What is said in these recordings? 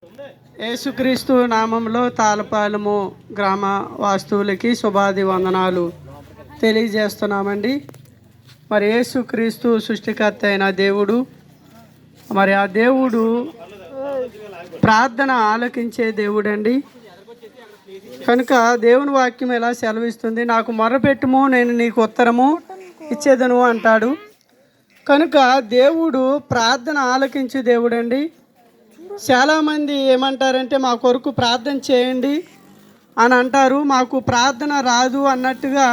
యేసుక్రీస్తు నామంలో తాళపాలెము గ్రామ వాస్తువులకి శుభాది వందనాలు తెలియజేస్తున్నామండి. మరి యేసుక్రీస్తు సృష్టికర్త అయిన దేవుడు, మరి ఆ దేవుడు ప్రార్థన ఆలకించే దేవుడండి. కనుక దేవుని వాక్యం ఎలా సెలవిస్తుంది, నాకు మొరపెట్టుము నేను నీకు ఉత్తరము ఇచ్చేదను అంటాడు. కనుక దేవుడు ప్రార్థన ఆలకించే దేవుడండి. చాలామంది ఏమంటారంటే మా కొరకు ప్రార్థన చేయండి అని అంటారు, మాకు ప్రార్థన రాదు అన్నట్టుగా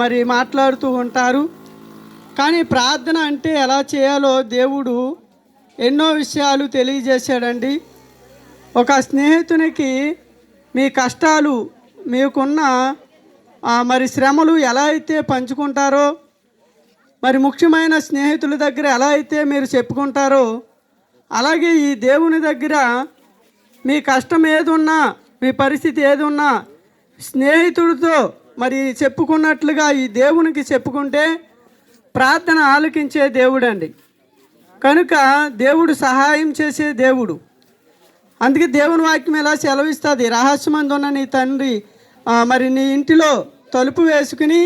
మరి మాట్లాడుతూ ఉంటారు. కానీ ప్రార్థన అంటే ఎలా చేయాలో దేవుడు ఎన్నో విషయాలు తెలియజేశాడండి. ఒక స్నేహితునికి మీ కష్టాలు, మీకున్న మరి శ్రమలు ఎలా అయితే పంచుకుంటారో, మరి ముఖ్యమైన స్నేహితుల దగ్గర ఎలా అయితే మీరు చెప్పుకుంటారో, అలాగే ఈ దేవుని దగ్గర మీ కష్టం ఏదున్నా, మీ పరిస్థితి ఏదున్నా స్నేహితుడితో మరి చెప్పుకున్నట్లుగా ఈ దేవునికి చెప్పుకుంటే ప్రార్థన ఆలకించే దేవుడండి. కనుక దేవుడు సహాయం చేసే దేవుడు. అందుకే దేవుని వాక్యం ఎలా సెలవిస్తుంది, రహస్యమందు ఉన్న నీ తండ్రి మరి నీ ఇంటిలో తలుపు వేసుకుని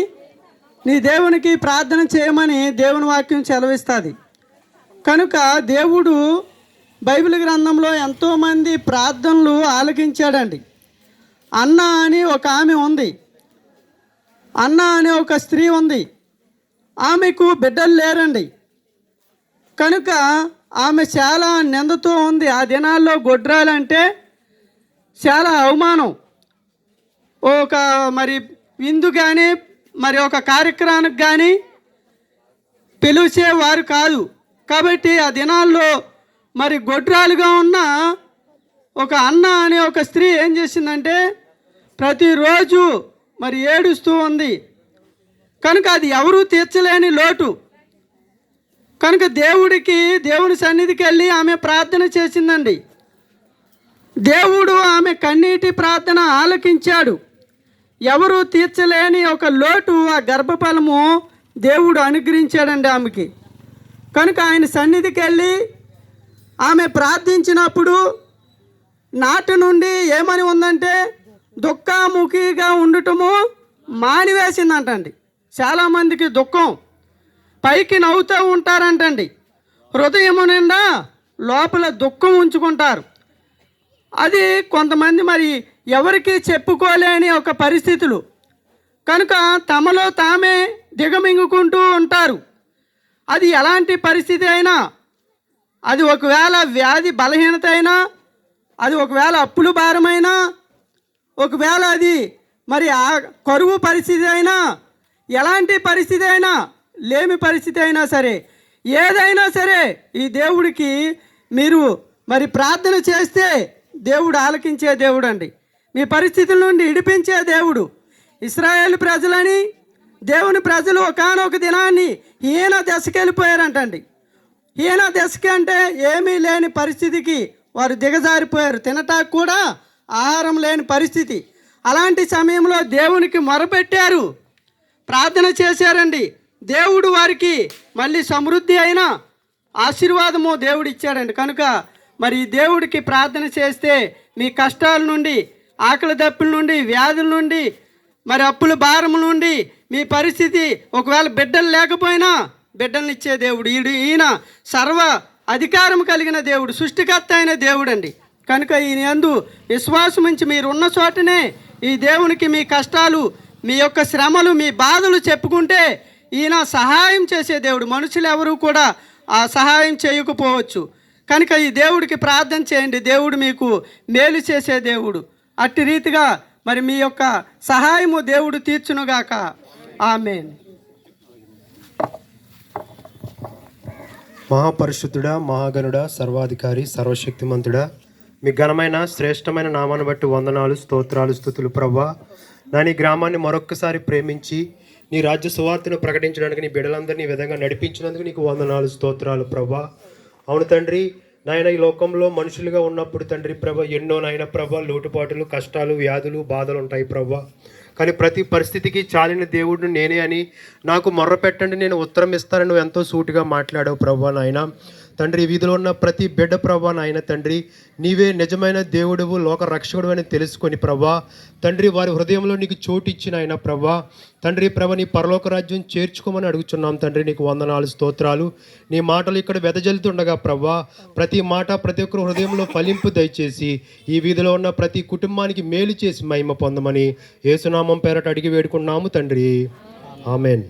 నీ దేవునికి ప్రార్థన చేయమని దేవుని వాక్యం సెలవిస్తుంది. కనుక దేవుడు బైబిల్ గ్రంథంలో ఎంతోమంది ప్రార్థనలు ఆలకించాడండి. అన్న అని ఒక ఆమె ఉంది, అన్న అనే ఒక స్త్రీ ఉంది, ఆమెకు బిడ్డలు లేరండి. కనుక ఆమె చాలా నిందతో ఉంది. ఆ దినాల్లో గొడ్రాలంటే చాలా అవమానం. ఒక మరి విందు కానీ మరి ఒక కార్యక్రమానికి కానీ పిలిచేవారు కాదు. కాబట్టి ఆ దినాల్లో మరి గొడ్రాలుగా ఉన్న ఒక అన్న అనే ఒక స్త్రీ ఏం చేసిందంటే ప్రతిరోజు మరి ఏడుస్తూ ఉంది. కనుక అది ఎవరూ తీర్చలేని లోటు. కనుక దేవుని సన్నిధికి వెళ్ళి ఆమె ప్రార్థన చేసిందండి. దేవుడు ఆమె కన్నీటి ప్రార్థన ఆలకించాడు. ఎవరు తీర్చలేని ఒక లోటు, ఆ గర్భఫలము దేవుడు అనుగ్రహించాడండి ఆమెకి. కనుక ఆయన సన్నిధికి వెళ్ళి ఆమె ప్రార్థించినప్పుడు నాటి నుండి ఏమని ఉందంటే దుఃఖముఖిగా ఉండటము మానివేసిందంటండి. చాలామందికి దుఃఖం, పైకి నవ్వుతూ ఉంటారంటండి, హృదయము నిండా లోపల దుఃఖం ఉంచుకుంటారు. అది కొంతమంది మరి ఎవరికి చెప్పుకోలేని ఒక పరిస్థితులు. కనుక తమలో తామే దిగమింగుకుంటూ ఉంటారు. అది ఎలాంటి పరిస్థితి అయినా, అది ఒకవేళ వ్యాధి బలహీనత అయినా, అది ఒకవేళ అప్పులు భారమైనా, ఒకవేళ అది మరి ఆ కరువు పరిస్థితి అయినా, ఎలాంటి పరిస్థితి అయినా, లేమి పరిస్థితి అయినా సరే, ఏదైనా సరే ఈ దేవుడికి మీరు మరి ప్రార్థన చేస్తే దేవుడు ఆలకించే దేవుడు అండి. మీ పరిస్థితుల నుండి విడిపించే దేవుడు. ఇశ్రాయేలు ప్రజలని దేవుని ప్రజలు ఒకానొక దినాన్ని హీన దశకి వెళ్ళిపోయారంటండి. హీన దశకి అంటే ఏమీ లేని పరిస్థితికి వారు దిగజారిపోయారు. తినటానికి కూడా ఆహారం లేని పరిస్థితి. అలాంటి సమయంలో దేవునికి మొరపెట్టారు, ప్రార్థన చేశారండి. దేవుడు వారికి మళ్ళీ సమృద్ధి అయిన ఆశీర్వాదము దేవుడు ఇచ్చాడండి. కనుక మరి దేవుడికి ప్రార్థన చేస్తే మీ కష్టాల నుండి, ఆకలి దప్పుల నుండి, వ్యాధుల నుండి, మరి అప్పుల భారం నుండి, మీ పరిస్థితి ఒకవేళ బిడ్డలు లేకపోయినా బిడ్డలను ఇచ్చే దేవుడు. ఈయన సర్వ అధికారం కలిగిన దేవుడు, సృష్టికర్త అయిన దేవుడు అండి. కనుక ఈయన యందు విశ్వాసం ఉంచి మీరు ఉన్న చోటనే ఈ దేవునికి మీ కష్టాలు, మీ యొక్క శ్రమలు, మీ బాధలు చెప్పుకుంటే ఈయన సహాయం చేసే దేవుడు. మనుషులు ఎవరు కూడా ఆ సహాయం చేయకపోవచ్చు. కనుక ఈ దేవుడికి ప్రార్థన చేయండి, దేవుడు మీకు మేలు చేసే దేవుడు. అట్టి రీతిగా మరి మీ యొక్క సహాయము దేవుడు తీర్చునుగాక. ఆమేన్. మహాపరిశుద్ధుడా, మహాగణుడా, సర్వాధికారి, సర్వశక్తిమంతుడా, మీ ఘనమైన శ్రేష్టమైన నామాన్ని బట్టి వందనాలు, స్తోత్రాలు, స్తుతులు ప్రభువా. నా నీ గ్రామాన్ని మరొక్కసారి ప్రేమించి నీ రాజ్య సువార్తను ప్రకటించడానికి నీ బిడ్డలందరినీ ఈ విధంగా నడిపించినందుకు నీకు వందనాలు, స్తోత్రాలు ప్రభువా. అవును తండ్రి, నాయన ఈ లోకంలో మనుషులుగా ఉన్నప్పుడు తండ్రి ప్రభ ఎన్నో నాయన ప్రభ లోటుపాటులు, కష్టాలు, వ్యాధులు, బాధలు ఉంటాయి ప్రభ. కానీ ప్రతి పరిస్థితికి చాలిన దేవుడు నేనే అని నాకు మొర్ర పెట్టండి నేను ఉత్తరం ఇస్తానని నువ్వు ఎంతో సూటిగా మాట్లాడావు ప్రభా. నాయన తండ్రి, ఈ వీధిలో ఉన్న ప్రతి బిడ్డ ప్రభా నాయన తండ్రి, నీవే నిజమైన దేవుడువు, లోక రక్షకుడు అని తెలుసుకొని ప్రభా తండ్రి, వారి హృదయంలో నీకు చోటు ఇచ్చిన ఆయన ప్రభా తండ్రి ప్రభ, నీ పరలోక రాజ్యం చేర్చుకోమని అడుగుచున్నాం తండ్రి. నీకు వందనాలు, స్తోత్రాలు. నీ మాటలు ఇక్కడ వెదజల్లుతుండగా ప్రభా ప్రతి మాట ప్రతి ఒక్కరు హృదయంలో ఫలింపు దయచేసి ఈ వీధిలో ఉన్న ప్రతి కుటుంబానికి మేలు చేసి మహిమ పొందమని యేసునామం పేరట అడిగి వేడుకున్నాము తండ్రి. ఆమెన్.